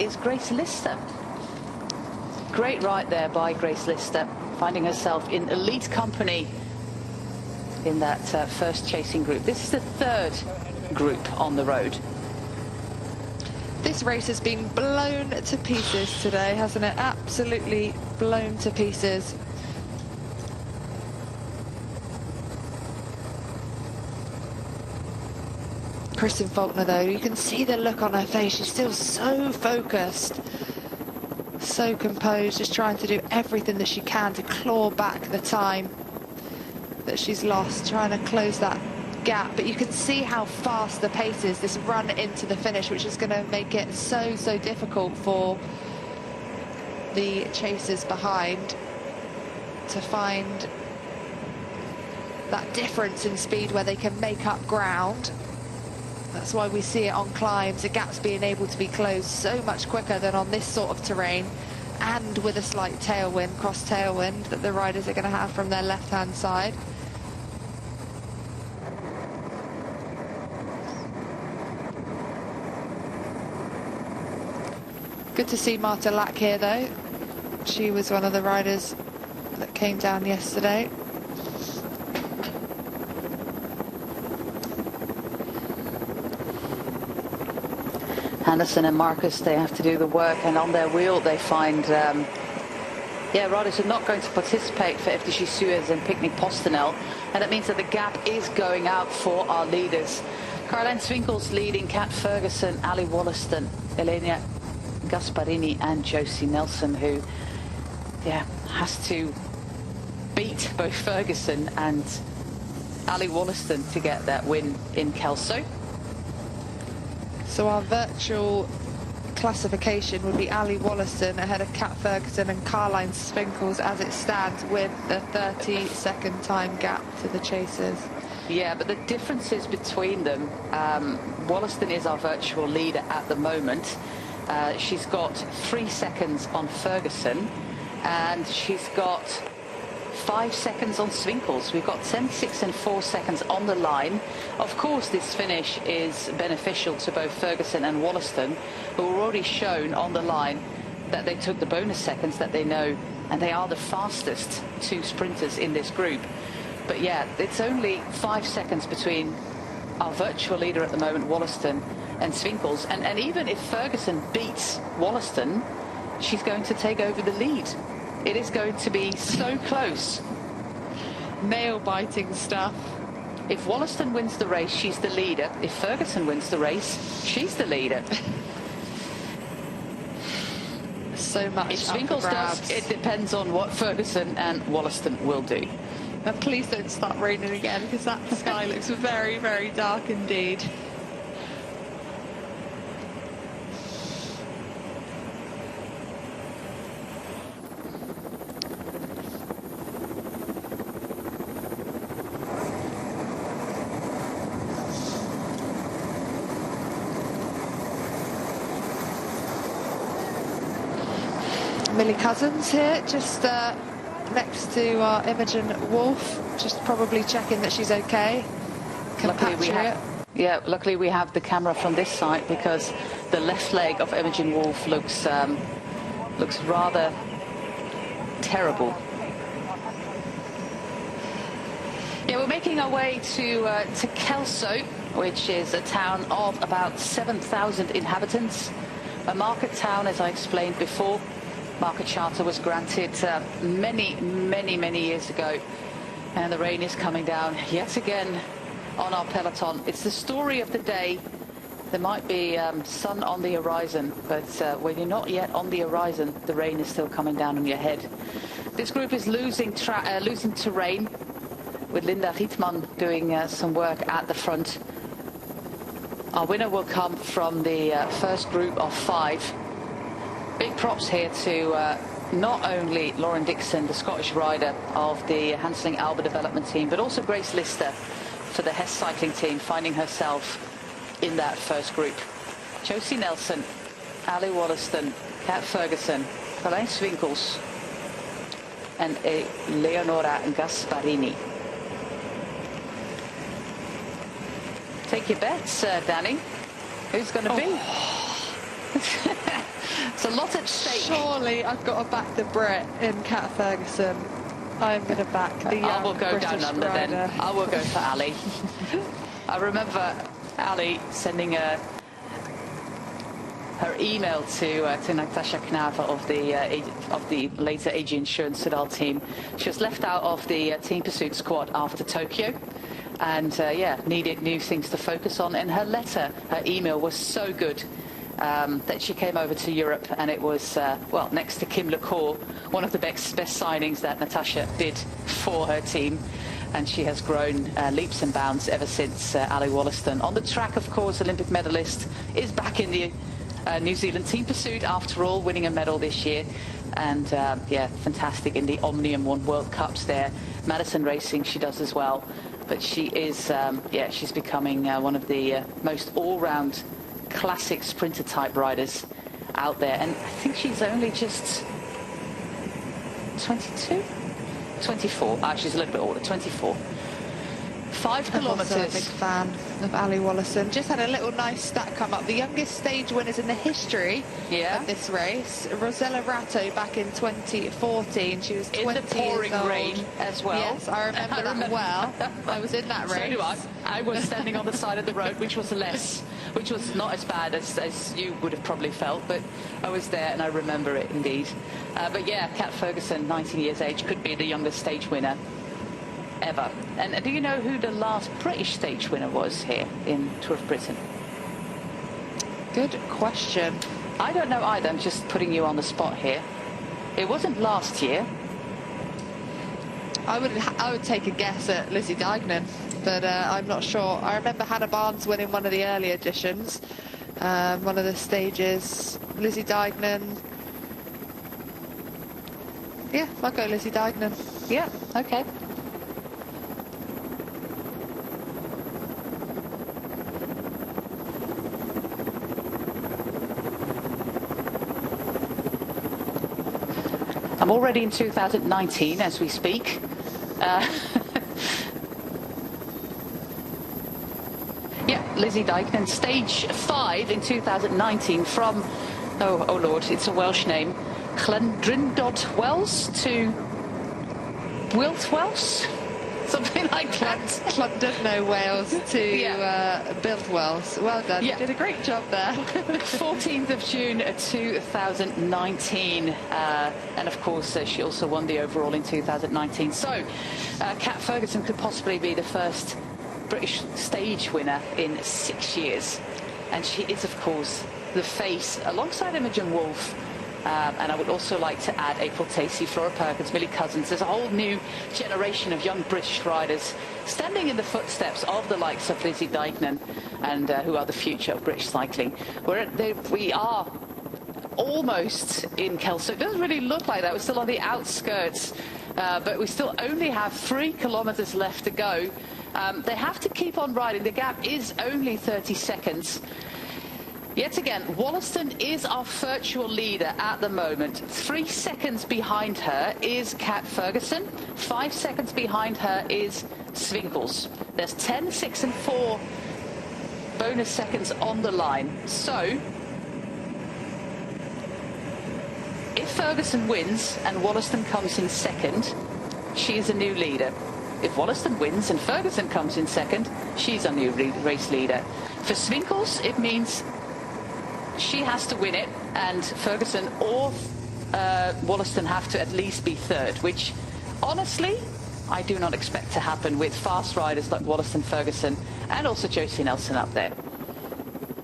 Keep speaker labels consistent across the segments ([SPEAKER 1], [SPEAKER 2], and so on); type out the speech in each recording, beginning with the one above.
[SPEAKER 1] is Grace Lister. Great ride there by Grace Lister, finding herself in elite company in that first chasing group. This is the third group on the road.
[SPEAKER 2] This race has been blown to pieces today, hasn't it? Absolutely blown to pieces. Kristen Faulkner, though, you can see the look on her face. She's still so focused, so composed, just trying to do everything that she can to claw back the time that she's lost, trying to close that gap. But you can see how fast the pace is, this run into the finish, which is going to make it so difficult for the chasers behind to find that difference in speed where they can make up ground. That's why we see it on climbs, the gaps being able to be closed so much quicker than on this sort of terrain, and with a slight tailwind, cross tailwind, that the riders are going to have from their left-hand side. Good to see Marta Lack here, though. She was one of the riders that came down yesterday.
[SPEAKER 1] Anderson and Marcus, they have to do the work, and on their wheel they find riders who are not going to participate for FDG Suez and Picnic Postenel, and that means that the gap is going out for our leaders. Caroline Swinkels leading Kat Ferguson, Ali Wollaston, Elena Gasparini and Josie Nelson, who has to beat both Ferguson and Ali Wollaston to get that win in Kelso.
[SPEAKER 2] So our virtual classification would be Ali Wollaston ahead of Kat Ferguson and Caroline Swinkels as it stands, with the 30-second time gap to the chasers.
[SPEAKER 1] Yeah, but the differences between them, Wollaston is our virtual leader at the moment. She's got 3 seconds on Ferguson, and she's got 5 seconds on Swinkels. We've got 10, 6 and 4 seconds on the line. Of course, this finish is beneficial to both Ferguson and Wollaston, who were already shown on the line that they took the bonus seconds that they know, and they are the fastest two sprinters in this group. But yeah, it's only 5 seconds between our virtual leader at the moment, Wollaston, and Swinkels. And even if Ferguson beats Wollaston, she's going to take over the lead. It is going to be so close.
[SPEAKER 2] Nail-biting stuff.
[SPEAKER 1] If Wollaston wins the race, she's the leader. If Ferguson wins the race, she's the leader.
[SPEAKER 2] So much.
[SPEAKER 1] If Swinkels does, it depends on what Ferguson and Wollaston will do.
[SPEAKER 2] But please don't start raining again, because that sky looks very dark indeed. Millie Cousins here, just next to Imogen Wolf, just probably checking that she's okay.
[SPEAKER 1] Luckily we have the camera from this side, because the left leg of Imogen Wolf looks rather terrible. Yeah, we're making our way to Kelso, which is a town of about 7,000 inhabitants. A market town, as I explained before. Market charter was granted many years ago, and the rain is coming down yet again on our peloton. It's the story of the day. There might be sun on the horizon, but when you're not yet on the horizon, the rain is still coming down on your head. This group is losing terrain, with Linda Rietman doing some work at the front. Our winner will come from the first group of 5. Big props here to not only Lauren Dixon, the Scottish rider of the Hansling Alba development team, but also Grace Lister for the Hess cycling team, finding herself in that first group. Josie Nelson, Ali Wollaston, Kat Ferguson, Caroline Swinkels, and Leonora Gasparini. Take your bets, Danny. Who's going to be? It's a lot at stake.
[SPEAKER 2] Surely I've got to back the Brit in Kat Ferguson. I'm going to back the young
[SPEAKER 1] I will go
[SPEAKER 2] British
[SPEAKER 1] down under
[SPEAKER 2] rider.
[SPEAKER 1] then. I will go for Ali. I remember Ali sending her email to Natasha Knaver of the later AG Insurance Soudal team. She was left out of the Team Pursuit squad after Tokyo, and yeah, needed new things to focus on. And her letter, her email was so good that she came over to Europe, and it was well, next to Kim LeCour, one of the best signings that Natasha did for her team. And she has grown leaps and bounds ever since. Ali Wollaston on the track, of course, Olympic medalist, is back in the New Zealand Team Pursuit after all, winning a medal this year. And yeah, fantastic in the Omnium won World Cups there. Madison Racing she does as well. But she is, yeah, she's becoming one of the most all-round classic sprinter type riders out there. And I think she's only just 22? 24. She's a little bit older, 24. 5 kilometres.
[SPEAKER 2] I'm also a big fan of Ali Wollaston. Just had a little nice stat come up. The youngest stage winners in the history of this race. Rosella Ratto back in 2014. She was 20
[SPEAKER 1] in the pouring
[SPEAKER 2] years old.
[SPEAKER 1] rain as well.
[SPEAKER 2] Yes, I remember that well. I was in that race.
[SPEAKER 1] So do I. I was standing on the side of the road, which was not as bad as you would have probably felt, but I was there and I remember it indeed. But yeah, Kat Ferguson, 19 years age, could be the youngest stage winner ever. And do you know who the last British stage winner was here in Tour of Britain?
[SPEAKER 2] Good question.
[SPEAKER 1] I don't know either. I'm just putting you on the spot here. It wasn't last year.
[SPEAKER 2] I would take a guess at Lizzie Deignan, but I'm not sure. I remember Hannah Barnes winning one of the early editions, one of the stages. Lizzie Deignan. Yeah, I'll go Lizzie Deignan.
[SPEAKER 1] Yeah, okay. I'm already in 2019 as we speak. Yeah, Lizzie Deignan, stage 5 in 2019 from, oh Lord, it's a Welsh name, Clondrindod Wells to Wilt Wells? Something like that.
[SPEAKER 2] Llandudno Wales to Built Wales. Well done.
[SPEAKER 1] Yeah.
[SPEAKER 2] You did a great job there.
[SPEAKER 1] 14th of June 2019. And of course, she also won the overall in 2019. So, Kat Ferguson could possibly be the first British stage winner in 6 years. And she is, of course, the face, alongside Imogen Wolf. And I would also like to add April Tacey, Flora Perkins, Millie Cousins. There's a whole new generation of young British riders standing in the footsteps of the likes of Lizzie Deignan, and who are the future of British cycling. We are almost in Kelso. It doesn't really look like that. We're still on the outskirts, but we still only have 3 kilometres left to go. They have to keep on riding. The gap is only 30 seconds. Yet again, Wollaston is our virtual leader at the moment. 3 seconds behind her is Kat Ferguson. 5 seconds behind her is Swinkels. There's 10, 6 and 4 bonus seconds on the line. So, if Ferguson wins and Wollaston comes in second, she is a new leader. If Wollaston wins and Ferguson comes in second, she's a new race leader. For Swinkels, it means she has to win it, and Ferguson or Wollaston have to at least be third, which honestly I do not expect to happen with fast riders like Wollaston, Ferguson, and also Josie Nelson up there.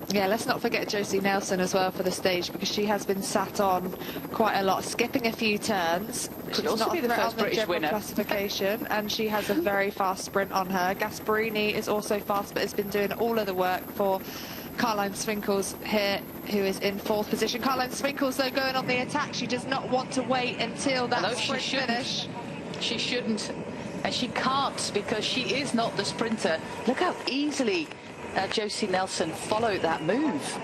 [SPEAKER 2] Yeah, let's not forget Josie Nelson as well for the stage, because she has been sat on quite a lot, skipping a few turns.
[SPEAKER 1] She'll also be the first British winner.
[SPEAKER 2] Classification, and she has a very fast sprint on her. Gasparini is also fast, but has been doing all of the work for Caroline Swinkels here, who is in 4th position. Caroline Swinkels, though, going on the attack. She does not want to wait until that sprint finish.
[SPEAKER 1] She shouldn't, and she can't, because she is not the sprinter. Look how easily Josie Nelson followed that move.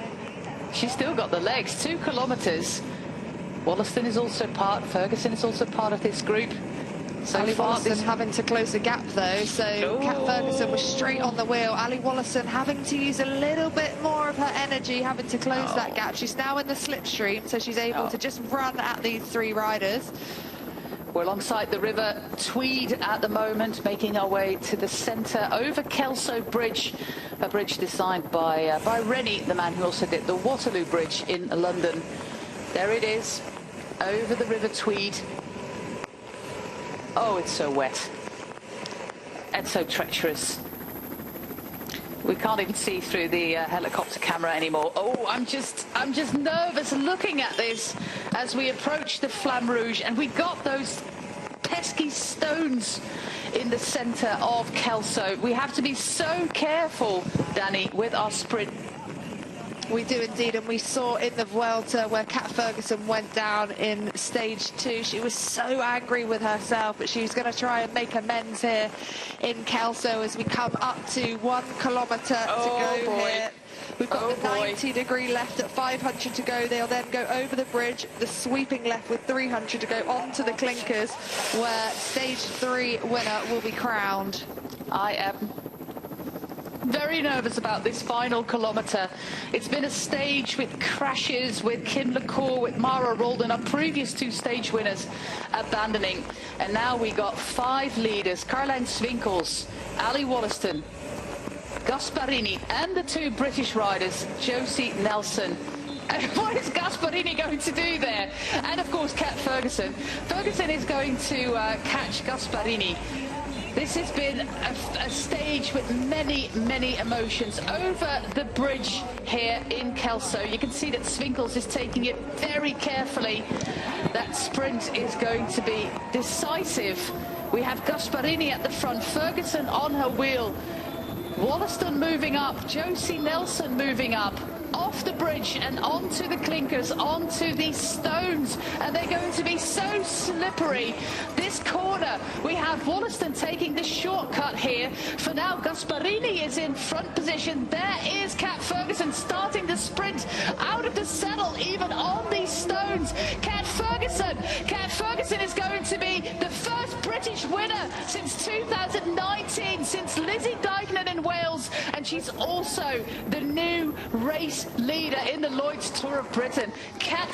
[SPEAKER 1] She's still got the legs. 2 kilometres. Wollaston is also part, Ferguson is also part of this group. So
[SPEAKER 2] Ali
[SPEAKER 1] far,
[SPEAKER 2] Wallison having to close the gap though, so Kat Ferguson was straight on the wheel. Ali Wallison having to use a little bit more of her energy, having to close that gap. She's now in the slipstream, so she's able to just run at these three riders.
[SPEAKER 1] We're alongside the River Tweed at the moment, making our way to the centre over Kelso Bridge, a bridge designed by Rennie, the man who also did the Waterloo Bridge in London. There it is, over the River Tweed. Oh, it's so wet and so treacherous. We can't even see through the helicopter camera anymore. Oh, I'm just nervous looking at this as we approach the Flamme Rouge, and we got those pesky stones in the centre of Kelso. We have to be so careful, Danny, with our sprint.
[SPEAKER 2] We do indeed, and we saw in the Vuelta where Kat Ferguson went down in stage 2. She was so angry with herself, but she was going to try and make amends here in Kelso as we come up to 1 kilometre to go here. We've got the 90-degree left at 500 to go. They'll then go over the bridge, the sweeping left with 300 to go onto the clinkers, where stage 3 winner will be crowned.
[SPEAKER 1] I am very nervous about this final kilometre. It's been a stage with crashes, with Kim LaCour, with Mara Roldan, our previous 2 stage winners abandoning. And now we got 5 leaders: Caroline Swinkels, Ali Wollaston, Gasparini, and the 2 British riders, Josie Nelson. And what is Gasparini going to do there? And of course, Kat Ferguson. Ferguson is going to catch Gasparini. This has been a stage with many, many emotions over the bridge here in Kelso. You can see that Swinkels is taking it very carefully. That sprint is going to be decisive. We have Gasparini at the front, Ferguson on her wheel, Wollaston moving up, Josie Nelson moving up, off the bridge and onto the clinkers, onto these stones, and they're going to be so slippery. This corner, we have Wollaston taking the shortcut here. For now, Gasparini is in front position. There is Kat Ferguson starting the sprint out of the saddle, even on these stones. Kat Ferguson is going to be the first British winner since 2019, since Lizzie Deignan in Wales, and she's also the new race leader in the Lloyd's Tour of Britain. Kat